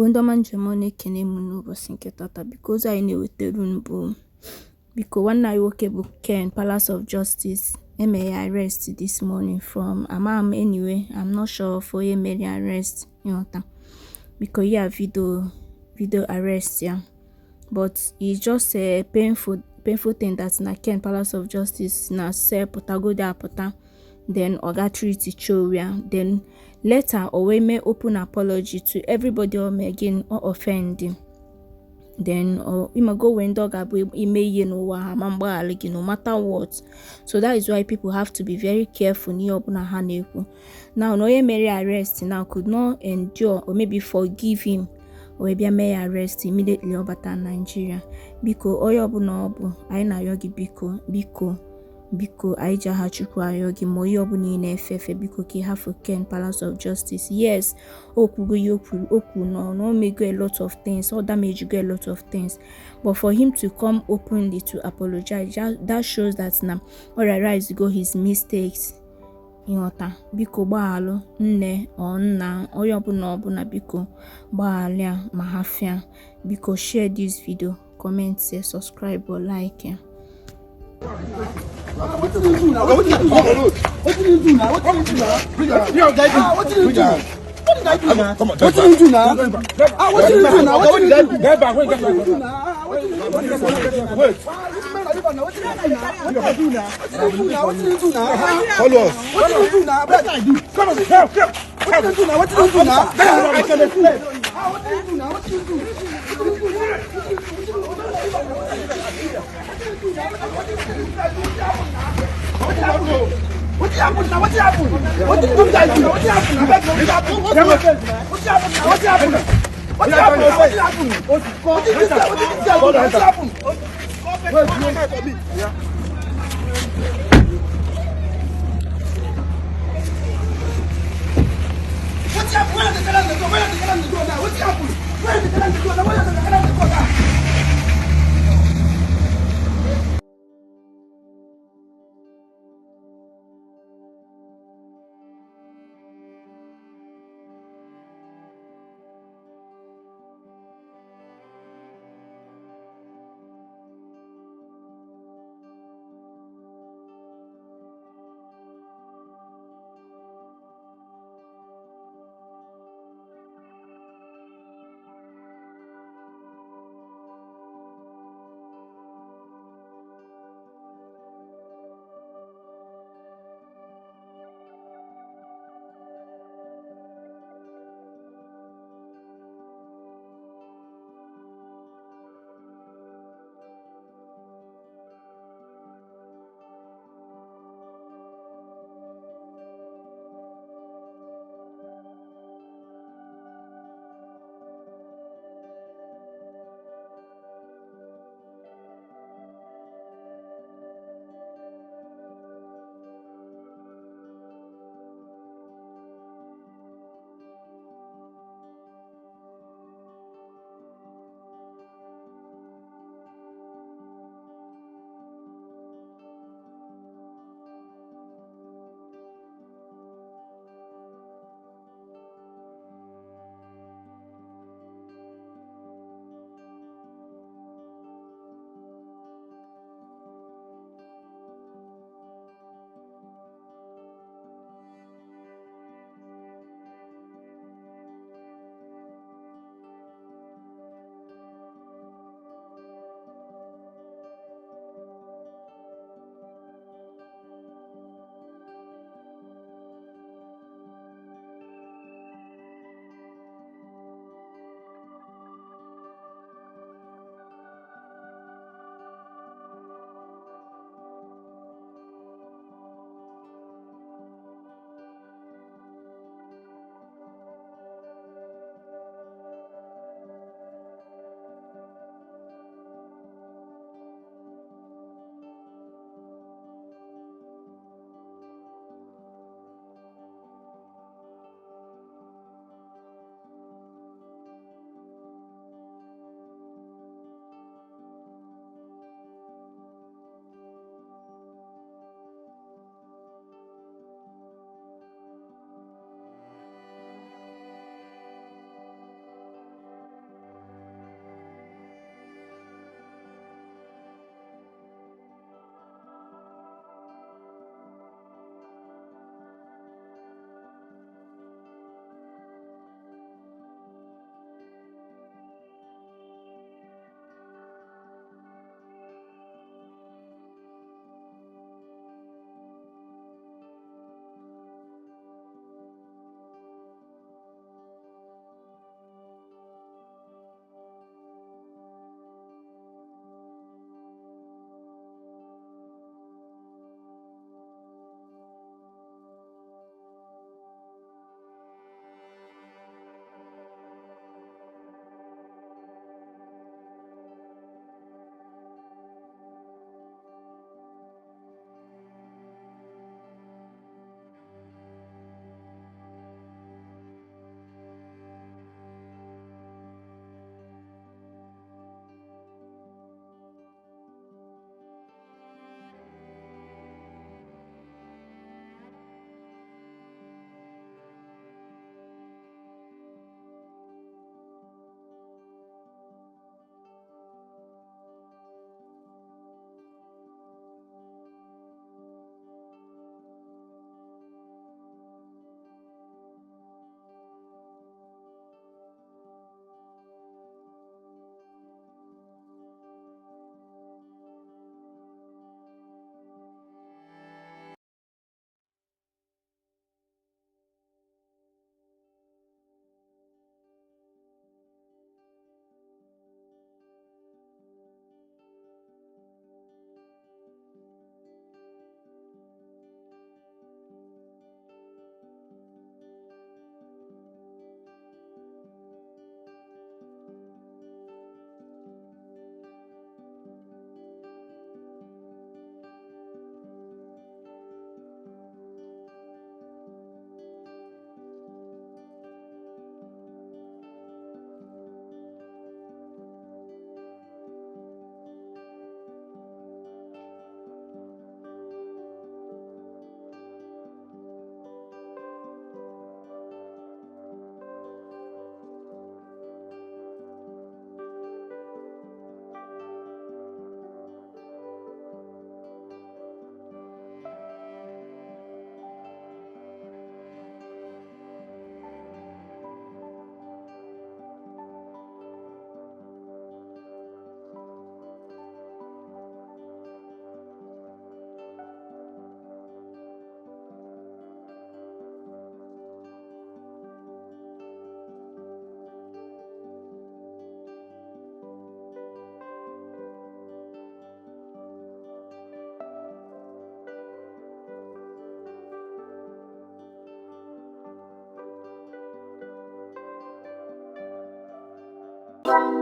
Igbo ndị ọma njem ọ na-ekene m n'ụbọchị nke tata biko ụzọ anyị na-ewetara unu bụ biko nwanne anyị nwoke bụ Ken Palace of Justice emere ya arrest this morning from amam anyway I'm not sure of onye mere arrest ịghọta biko ya video arrest ya but it's just a painful thing that na Ken Palace of Justice na say pụtagodi apụta then oga treat Ichoria then later Owe may open apology to everybody again or offend him. Then ima go when dog ime no matter what. So that is why people have to be very careful ni obuna haneku. Now no Mary arrest now could not endure or maybe forgive him or maybe may arrest immediately over Nigeria. Biko oyo obuna obu aina yogi biko aija ha chukwu ayogi mo ihe ọbụla na-efefe biko ka ha Ken Palace of Justice. Yes, okwu no make a lot of things or damage a lot of things, but for him to come openly to apologize, that shows that now or rise go his mistakes. Ịghọta biko gbaalụ nne ọ nna onye ọbụla biko gbaalịa ma hafia biko share this video, comment, say, subscribe or like. What did you do now? What did you do now? What did you do now? What did you do now? What did you do? What did I do now? What did you do now? What did you do now? What did you do? Get back. What did you do now? What did you do now? Wait. What did you do now? What did you do now? Follow us. What did you do now? What did I do? Come on, help. What did you do now? What did you do now? I can explain. What did you do now? What did you do? What happened now? What happened? What did you guys do? What happened? What happened? What happened? What happened? What happened? What happened? What did you say? What happened? Where are the calendars go? Where are the calendars go now? What happened? Where are the calendars go now? Where are the calendars go now? you.